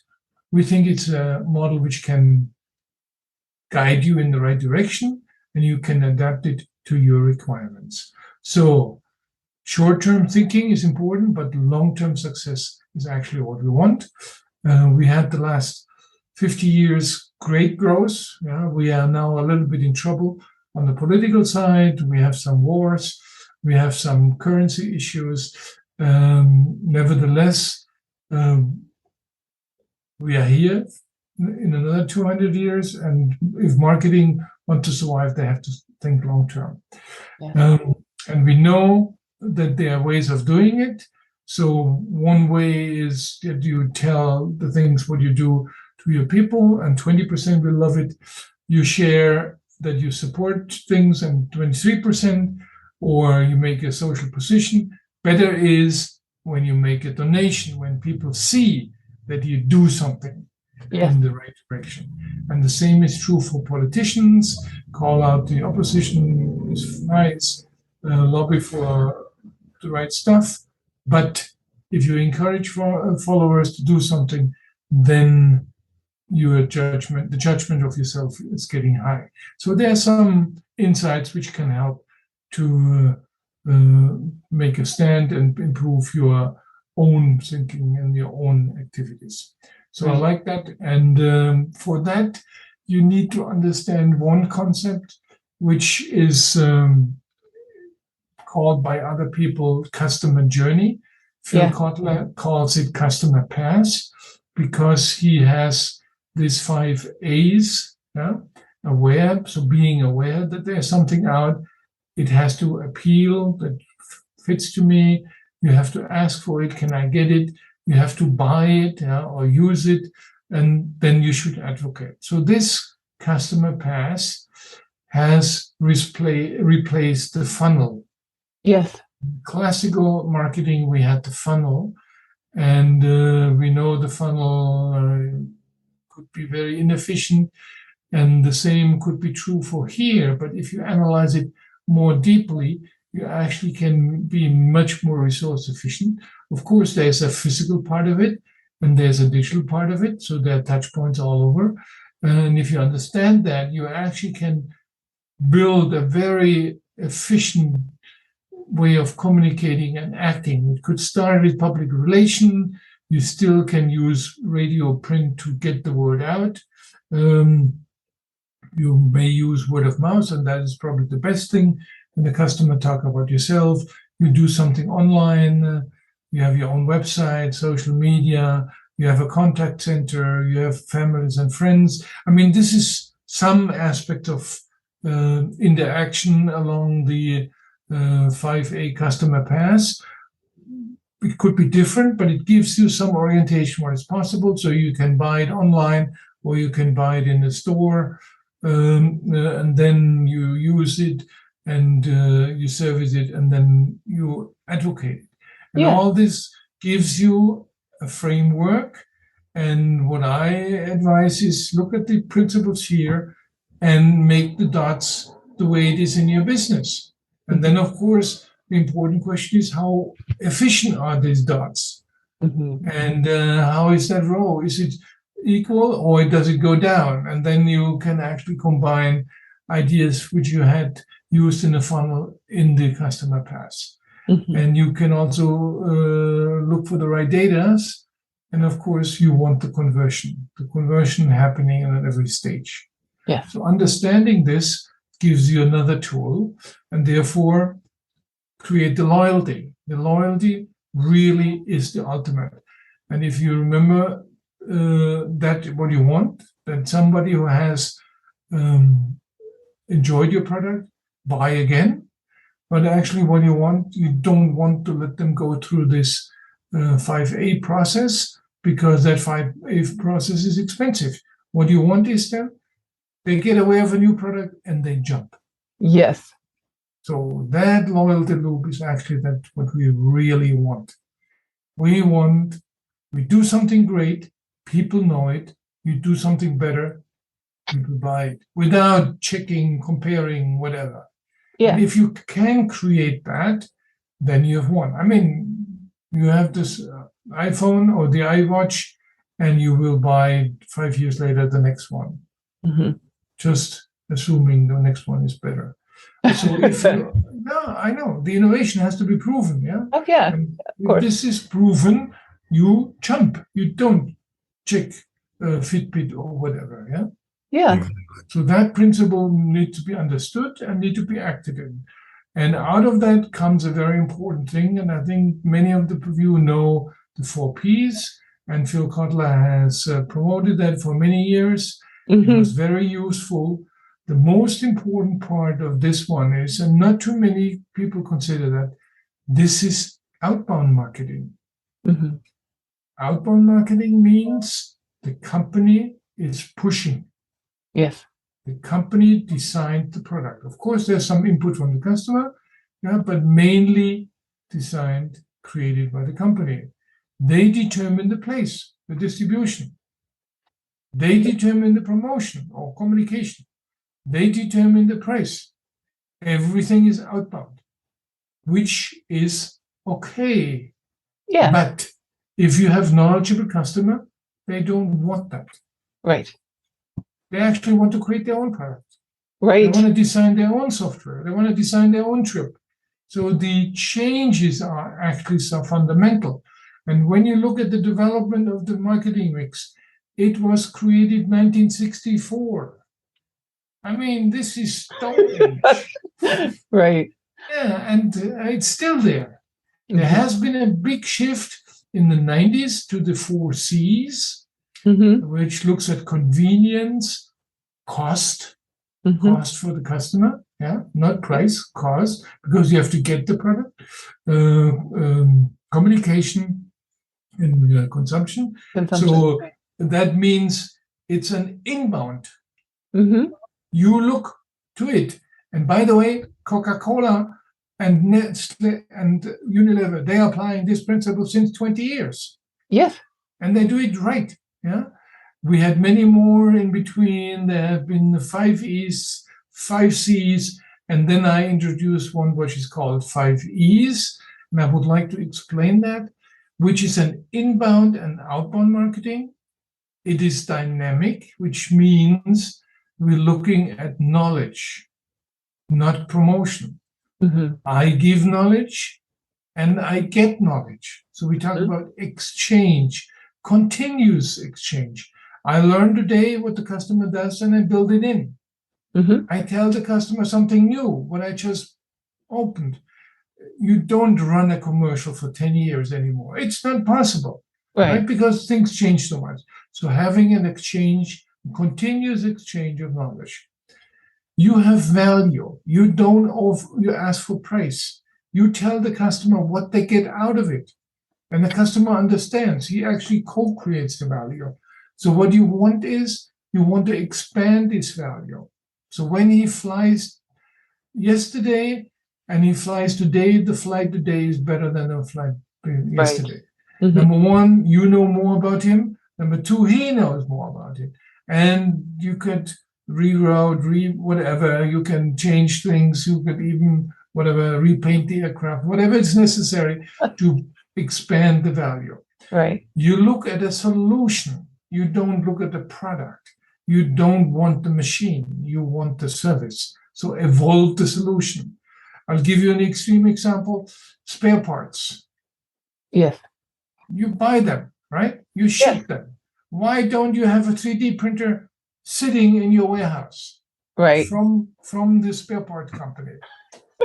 [SPEAKER 2] we think it's a model which can guide you in the right direction, and you can adapt it to your requirements. So short-term thinking is important, but long-term success is actually what we want. We had the last 50 years great growth. Yeah, we are now a little bit in trouble on the political side. We have some wars. We have some currency issues. Nevertheless, we are here in another 200 years, and if marketing want to survive, they have to think long-term. Yeah. And we know that there are ways of doing it. So one way is that you tell the things what you do to your people, and 20% will love it. You share that you support things, and 23%, or you make a social position. Better is when you make a donation, when people see that you do something in the right direction. And the same is true for politicians. Call out the opposition is nice, lobby for the right stuff. But if you encourage followers to do something, then the judgment of yourself is getting high. So there are some insights which can help to make a stand and improve your own thinking and your own activities. So I like that. And for that, you need to understand one concept, which is called by other people customer journey. Phil Kotler calls it customer path, because he has these 5 A's, aware. So being aware that there's something out, it has to appeal, that fits to me. You have to ask for it. Can I get it? You have to buy it or use it, and then you should advocate. So this customer path has replaced the funnel.
[SPEAKER 1] Yes.
[SPEAKER 2] Classical marketing, we had the funnel, and we know the funnel could be very inefficient, and the same could be true for here. But if you analyze it more deeply, you actually can be much more resource efficient. Of course, there's a physical part of it, and there's a digital part of it, so there are touch points all over. And if you understand that, you actually can build a very efficient way of communicating and acting. It could start with public relation. You still can use radio, print to get the word out. You may use word of mouth, and that is probably the best thing. When the customer talk about yourself, you do something online, you have your own website, social media, you have a contact center, you have families and friends. I mean, this is some aspect of interaction along the 5A customer path. It could be different, but it gives you some orientation what is possible. So you can buy it online, or you can buy it in the store, and then you use it, and you service it, and then you advocate it. And all this gives you a framework. And what I advise is look at the principles here and make the dots the way it is in your business. And then, of course, the important question is how efficient are these dots? And how is that row? Is it equal, or does it go down? And then you can actually combine ideas which you had used in the funnel in the customer path. And you can also look for the right data. And of course, you want the conversion happening at every stage. So understanding this gives you another tool, and therefore create the loyalty. The loyalty really is the ultimate. And if you remember that what you want, that somebody who has enjoyed your product, buy again. But actually what you want, you don't want to let them go through this 5A process, because that 5A process is expensive. What you want is that they get aware of a new product and they jump.
[SPEAKER 1] Yes.
[SPEAKER 2] So that loyalty loop is actually that what we really want. We do something great, people know it, you do something better, people buy it without checking, comparing, whatever. And if you can create that, then you have won. I mean, you have this iPhone or the iWatch, and you will buy 5 years later the next one. Just assuming the next one is better. So if I know the innovation has to be proven, And if this is proven, you jump. You don't check Fitbit or whatever, So that principle needs to be understood and need to be acted in. And out of that comes a very important thing, and I think many of you know the 4 Ps, and Phil Kotler has promoted that for many years. It was very useful. The most important part of this one is, and not too many people consider that, this is outbound marketing. Outbound marketing means the company is pushing.
[SPEAKER 1] Yes.
[SPEAKER 2] The company designed the product. Of course, there's some input from the customer, yeah, but mainly designed, created by the company. They determine the place, the distribution. They determine the promotion or communication. They determine the price. Everything is outbound, which is okay.
[SPEAKER 1] Yeah.
[SPEAKER 2] But if you have knowledgeable customer, they don't want that.
[SPEAKER 1] Right.
[SPEAKER 2] They actually want to create their own product.
[SPEAKER 1] Right.
[SPEAKER 2] They want to design their own software. They want to design their own trip. So the changes are actually so fundamental. And when you look at the development of the marketing mix, it was created 1964. I mean, this is stone age.
[SPEAKER 1] Right.
[SPEAKER 2] Yeah, and it's still there.
[SPEAKER 1] Mm-hmm.
[SPEAKER 2] There has been a big shift in the 90s to the 4Cs,
[SPEAKER 1] Mm-hmm.
[SPEAKER 2] which looks at convenience, cost,
[SPEAKER 1] Mm-hmm.
[SPEAKER 2] cost for the customer, yeah, not price, cost, because you have to get the product, communication, and consumption. So
[SPEAKER 1] Right.
[SPEAKER 2] that means it's an inbound.
[SPEAKER 1] Mm-hmm.
[SPEAKER 2] You look to it. And by the way, Coca-Cola and Nestle and Unilever, they are applying this principle since 20 years.
[SPEAKER 1] Yes.
[SPEAKER 2] And they do it right. Yeah. We had many more in between. There have been the 5 E's, 5 C's, and then I introduced one which is called 5 E's. And I would like to explain that, which is an inbound and outbound marketing. It is dynamic, which means we're looking at knowledge, not promotion.
[SPEAKER 1] Mm-hmm.
[SPEAKER 2] I give knowledge and I get knowledge. So we talk about exchange, continuous exchange. I learn today what the customer does and I build it in.
[SPEAKER 1] Mm-hmm.
[SPEAKER 2] I tell the customer something new, what I just opened. You don't run a commercial for 10 years anymore. It's not possible, right? Because things change so much. So having an exchange, continuous exchange of knowledge. You have value. You don't you ask for price. You tell the customer what they get out of it. And the customer understands. He actually co-creates the value. So what you want is, you want to expand this value. So when he flies yesterday and he flies today, the flight today is better than the flight yesterday. Right. Mm-hmm. Number one, you know more about him. Number two, he knows more about it. And you could reroute, whatever. You can change things. You could even, whatever, repaint the aircraft, whatever is necessary to expand the value.
[SPEAKER 1] Right.
[SPEAKER 2] You look at a solution. You don't look at the product. You don't want the machine. You want the service. So evolve the solution. I'll give you an extreme example. Spare parts.
[SPEAKER 1] Yes.
[SPEAKER 2] You buy them, right? You ship them. Why don't you have a 3D printer sitting in your warehouse?
[SPEAKER 1] Right.
[SPEAKER 2] From the spare part company.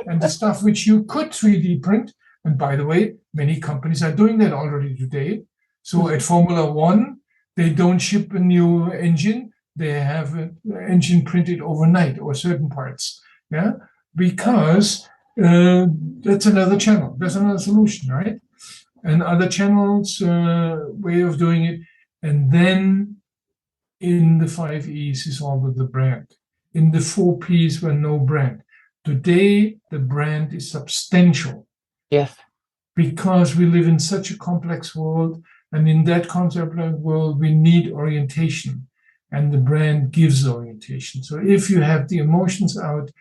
[SPEAKER 2] And the stuff which you could 3D print, and by the way, many companies are doing that already today. So at Formula One, they don't ship a new engine. They have an engine printed overnight or certain parts. Yeah, because that's another channel. That's another solution, right? And other channels, way of doing it. And then in the 5 E's is all with the brand. In the 4 P's were no brand. Today, the brand is substantial.
[SPEAKER 1] Yes.
[SPEAKER 2] Because we live in such a complex world. And in that complex world, we need orientation. And the brand gives orientation. So if you have the emotions out,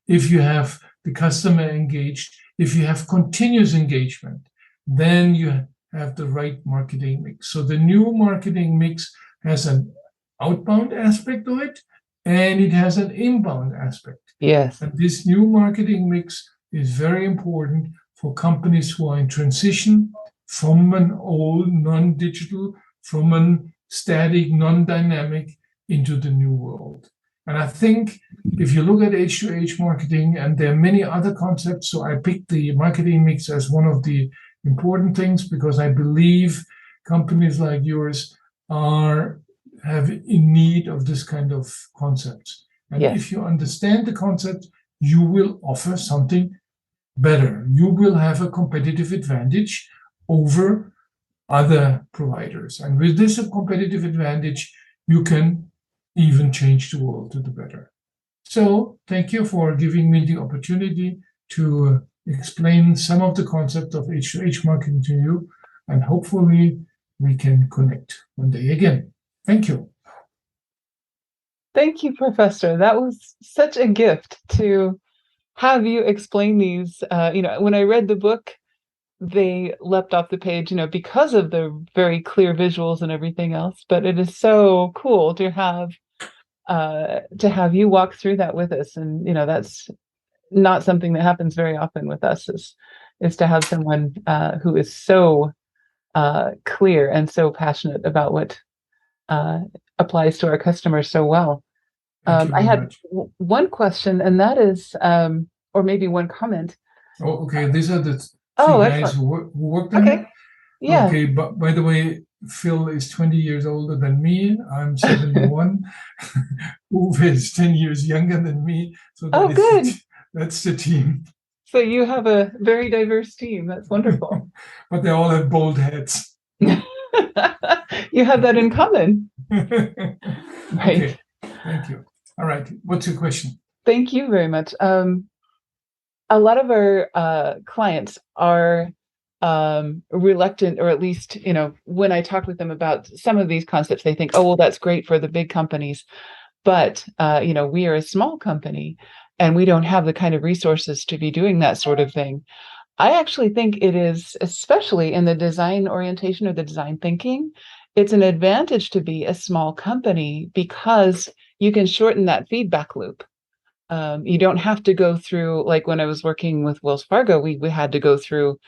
[SPEAKER 2] if you have the customer engaged, if you have continuous engagement, then you have the right marketing mix. So the new marketing mix has an outbound aspect to it, and it has an inbound aspect.
[SPEAKER 1] Yes.
[SPEAKER 2] And this new marketing mix is very important for companies who are in transition from an old non-digital, from a static, non-dynamic into the new world. And I think if you look at H2H marketing, and there are many other concepts, so I picked the marketing mix as one of the important things because I believe companies like yours have in need of this kind of concepts. And if you understand the concept, you will offer something better. You will have a competitive advantage over other providers. And with this competitive advantage, you can even change the world to the better. So thank you for giving me the opportunity to explain some of the concepts of H2H marketing to you, and hopefully we can connect one day again. Thank you.
[SPEAKER 1] Thank you, Professor. That was such a gift to have you explain these. When I read the book, they leapt off the page, because of the very clear visuals and everything else. But it is so cool to have you walk through that with us. And, that's not something that happens very often with us, is to have someone who is so clear and so passionate about what applies to our customers so well. I had one question, and that is, or maybe one comment.
[SPEAKER 2] Oh, okay. These are the three guys who worked on it.
[SPEAKER 1] Yeah.
[SPEAKER 2] Okay, but by the way, Phil is 20 years older than me. I'm 71. Uwe is 10 years younger than me. So that's the team.
[SPEAKER 1] So you have a very diverse team. That's wonderful.
[SPEAKER 2] But they all have bald heads.
[SPEAKER 1] You have that in common. Right.
[SPEAKER 2] Okay. Thank you. All right. What's your question?
[SPEAKER 1] Thank you very much. A lot of our clients are reluctant, or at least, when I talk with them about some of these concepts, they think, oh, well, that's great for the big companies. But, we are a small company and we don't have the kind of resources to be doing that sort of thing. I actually think it is, especially in the design orientation or the design thinking, it's an advantage to be a small company because you can shorten that feedback loop. You don't have to go through, like when I was working with Wells Fargo, we had to go through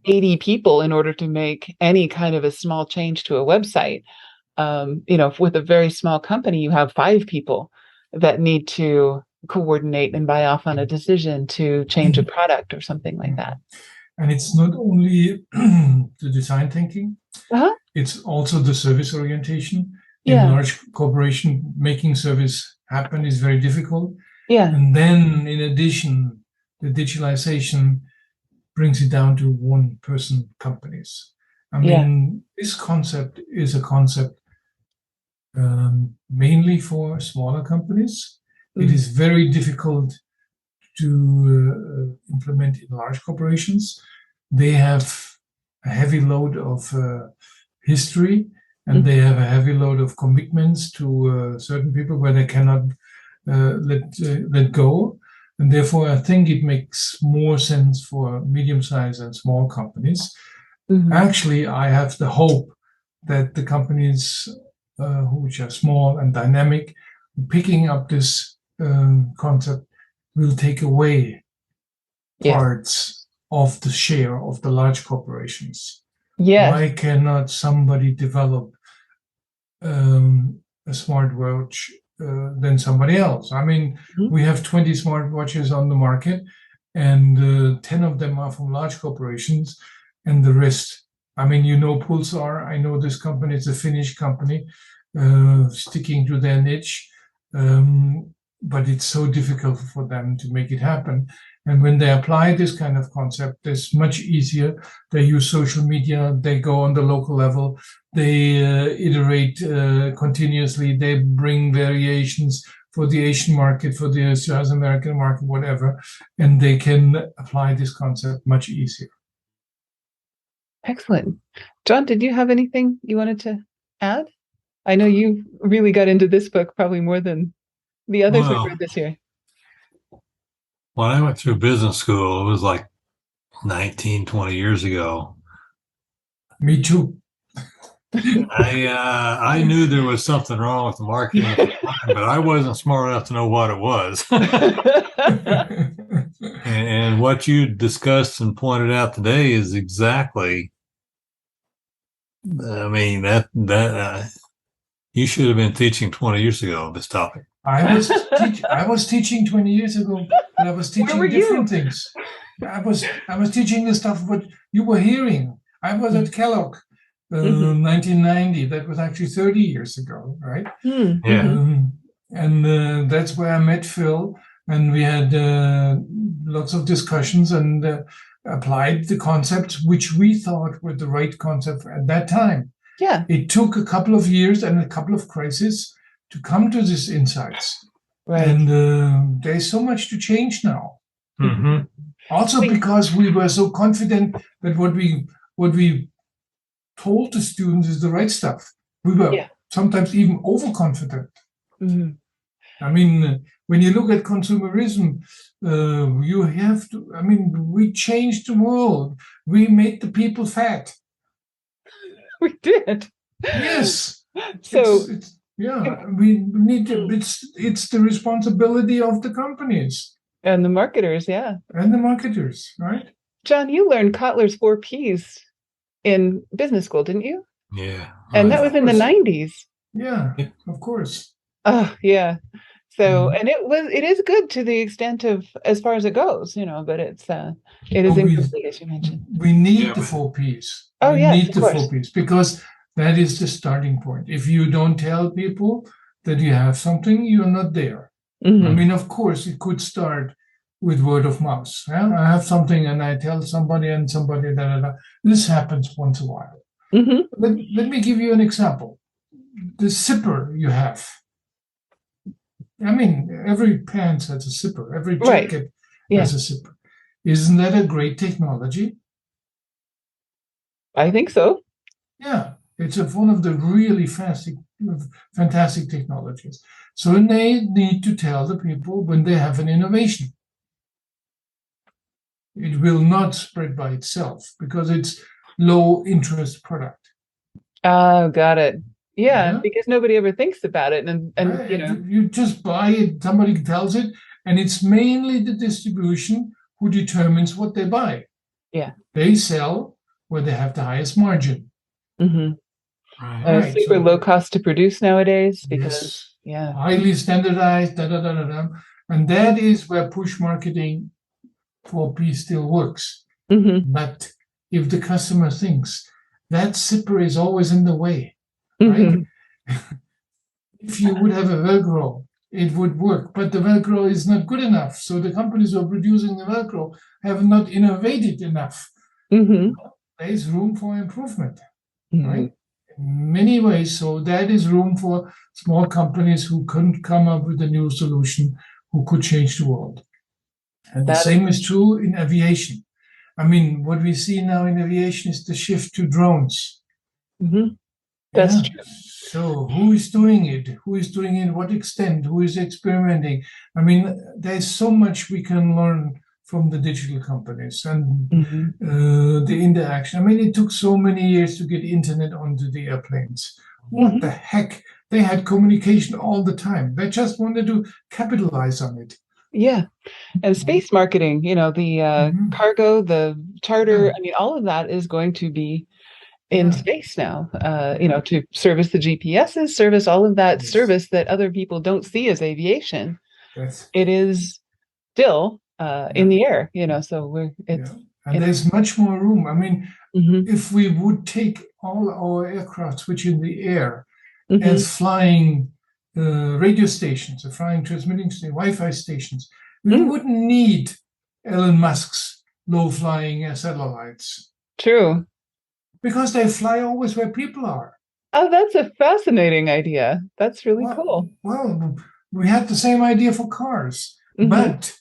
[SPEAKER 1] 80 people in order to make any kind of a small change to a website. With a very small company, you have 5 people that need to coordinate and buy off on a decision to change a product or something like that.
[SPEAKER 2] And it's not only the design thinking, it's also the service orientation. In large corporation, making service happen is very difficult. And then in addition, the digitalization brings it down to one-person companies. I mean, this concept is a concept mainly for smaller companies. It is very difficult to implement in large corporations. They have a heavy load of history, and they have a heavy load of commitments to certain people where they cannot let go. And therefore, I think it makes more sense for medium-sized and small companies. Actually, I have the hope that the companies which are small and dynamic, picking up this concept will take away parts of the share of the large corporations. Why cannot somebody develop a smartwatch than somebody else? I mean, we have 20 smartwatches on the market, and 10 of them are from large corporations, and the rest, I mean, Pulsar, I know this company, it's a Finnish company, sticking to their niche, but it's so difficult for them to make it happen. And when they apply this kind of concept, it's much easier. They use social media, they go on the local level, they iterate continuously, they bring variations for the Asian market, for the South American market, whatever, and they can apply this concept much easier.
[SPEAKER 1] Excellent. John, did you have anything you wanted to add? I know you really got into this book probably more than the others we've read this year.
[SPEAKER 3] When I went through business school, it was like 19, 20 years ago.
[SPEAKER 2] Me too.
[SPEAKER 3] I knew there was something wrong with the marketing at the time, but I wasn't smart enough to know what it was. And what you discussed and pointed out today is exactly, I mean, that you should have been teaching 20 years ago this topic.
[SPEAKER 2] I was teaching 20 years ago, but I was teaching different things. I was teaching the stuff what you were hearing. I was at Kellogg, 1990. That was actually 30 years ago, right? And that's where I met Phil, and we had lots of discussions. And applied the concepts which we thought were the right concept at that time.
[SPEAKER 1] Yeah.
[SPEAKER 2] It took a couple of years and a couple of crises to come to these insights.
[SPEAKER 1] Right.
[SPEAKER 2] And there's so much to change now.
[SPEAKER 3] Mm-hmm.
[SPEAKER 2] Also because we were so confident that what we told the students is the right stuff. We were sometimes even overconfident.
[SPEAKER 1] Mm-hmm.
[SPEAKER 2] I mean, when you look at consumerism, you have to, I mean, we changed the world. We made the people fat.
[SPEAKER 1] We did.
[SPEAKER 2] Yes.
[SPEAKER 1] So
[SPEAKER 2] we need to, it's the responsibility of the companies.
[SPEAKER 1] And the marketers, yeah.
[SPEAKER 2] And the marketers, right?
[SPEAKER 1] John, you learned Kotler's 4 Ps in business school, didn't you?
[SPEAKER 3] Yeah.
[SPEAKER 1] And that was in the 90s.
[SPEAKER 2] Yeah, of course.
[SPEAKER 1] Oh, yeah. So, and it is good to the extent of as far as it goes, you know, but it is incomplete, as you mentioned.
[SPEAKER 2] We need the 4 Ps.
[SPEAKER 1] Oh,
[SPEAKER 2] we need the 4 Ps because that is the starting point. If you don't tell people that you have something, you're not there. Mm-hmm. I mean, of course, it could start with word of mouth. Yeah? I have something and I tell somebody and somebody, This happens once in a while. Mm-hmm. Let me give you an example. The zipper you have. I mean, every pants has a zipper. Every jacket has a zipper. Isn't that a great technology?
[SPEAKER 1] I think so.
[SPEAKER 2] Yeah, it's one of the really fantastic technologies. So they need to tell the people when they have an innovation. It will not spread by itself because it's low interest product.
[SPEAKER 1] Oh, got it. Yeah, because nobody ever thinks about it, and you know,
[SPEAKER 2] you just buy it. Somebody tells it, and it's mainly the distribution who determines what they buy.
[SPEAKER 1] Yeah,
[SPEAKER 2] they sell where they have the highest margin.
[SPEAKER 1] Mm-hmm. Right. Super low cost to produce nowadays because
[SPEAKER 2] highly standardized. And that is where push marketing 4P still works. Mm-hmm. But if the customer thinks that zipper is always in the way, right? If you would have a Velcro, it would work, but the Velcro is not good enough. So the companies who are producing the Velcro have not innovated enough. Mm-hmm. There is room for improvement, right? In many ways. So that is room for small companies who couldn't come up with a new solution, who could change the world. And the same is true in aviation. I mean, what we see now in aviation is the shift to drones. Mm-hmm. That's true. So who is doing it? Who is doing it? What extent? Who is experimenting? I mean, there's so much we can learn from the digital companies and the interaction. I mean, it took so many years to get internet onto the airplanes. What the heck? They had communication all the time. They just wanted to capitalize on it. Yeah.
[SPEAKER 1] And space marketing, you know, the cargo, the charter, I mean, all of that is going to be in space now, you know, to service the GPSs, service all of that service that other people don't see as aviation. It is still in the air, you know, so
[SPEAKER 2] and there's much more room. I mean, if we would take all our aircrafts which in the air as flying radio stations, or flying transmitting Wi-Fi stations, we wouldn't need Elon Musk's low-flying satellites.
[SPEAKER 1] True.
[SPEAKER 2] Because they fly always where people are.
[SPEAKER 1] Oh, that's a fascinating idea. That's really cool.
[SPEAKER 2] Well, we had the same idea for cars, but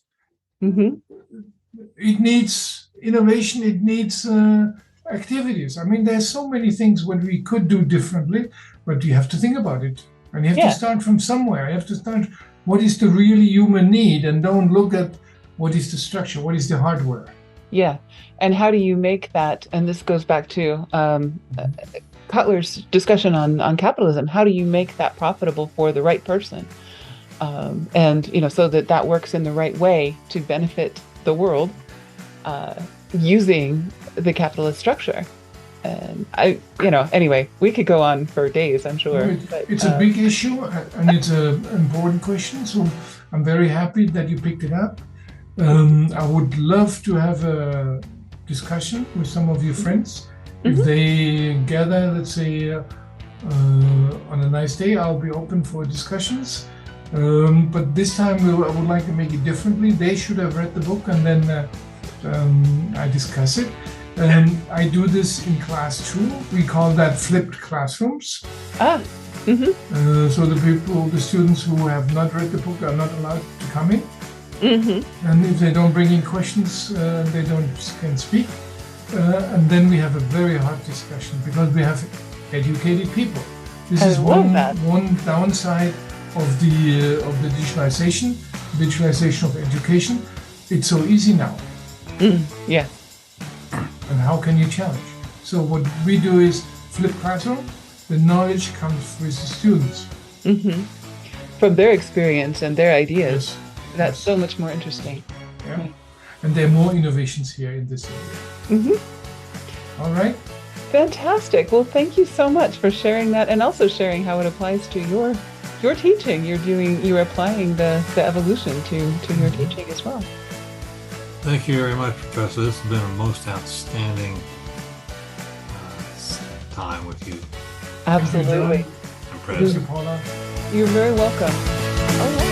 [SPEAKER 2] it needs innovation. It needs activities. I mean, there's so many things what we could do differently, but you have to think about it. And you have to start from somewhere. You have to start what is the really human need and don't look at what is the structure, what is the hardware.
[SPEAKER 1] Yeah. And how do you make that? And this goes back to Kotler's discussion on capitalism. How do you make that profitable for the right person? And, you know, so that works in the right way to benefit the world using the capitalist structure. And anyway, we could go on for days, I'm sure.
[SPEAKER 2] It's a big issue and it's an important question. So I'm very happy that you picked it up. I would love to have a discussion with some of your friends. If they gather, let's say, on a nice day, I'll be open for discussions. But this time I would like to make it differently. They should have read the book and then I discuss it. I do this in class too. We call that flipped classrooms. So the students who have not read the book are not allowed to come in. And if they don't bring in questions, they can speak. And then we have a very hard discussion because we have educated people. This is one downside of the digitalization of education. It's so easy now.
[SPEAKER 1] Yeah.
[SPEAKER 2] And how can you challenge? So what we do is flip classroom. The knowledge comes with the students.
[SPEAKER 1] From their experience and their ideas.
[SPEAKER 2] Yes.
[SPEAKER 1] That's so much more interesting.
[SPEAKER 2] Yeah. And there are more innovations here in this area. All right.
[SPEAKER 1] Fantastic. Well, thank you so much for sharing that and also sharing how it applies to your teaching. You're applying the evolution to your teaching as well.
[SPEAKER 3] Thank you very much, Professor. This has been a most outstanding time with you.
[SPEAKER 1] Absolutely.
[SPEAKER 3] Impressive.
[SPEAKER 2] Paula.
[SPEAKER 1] You're very welcome. All right.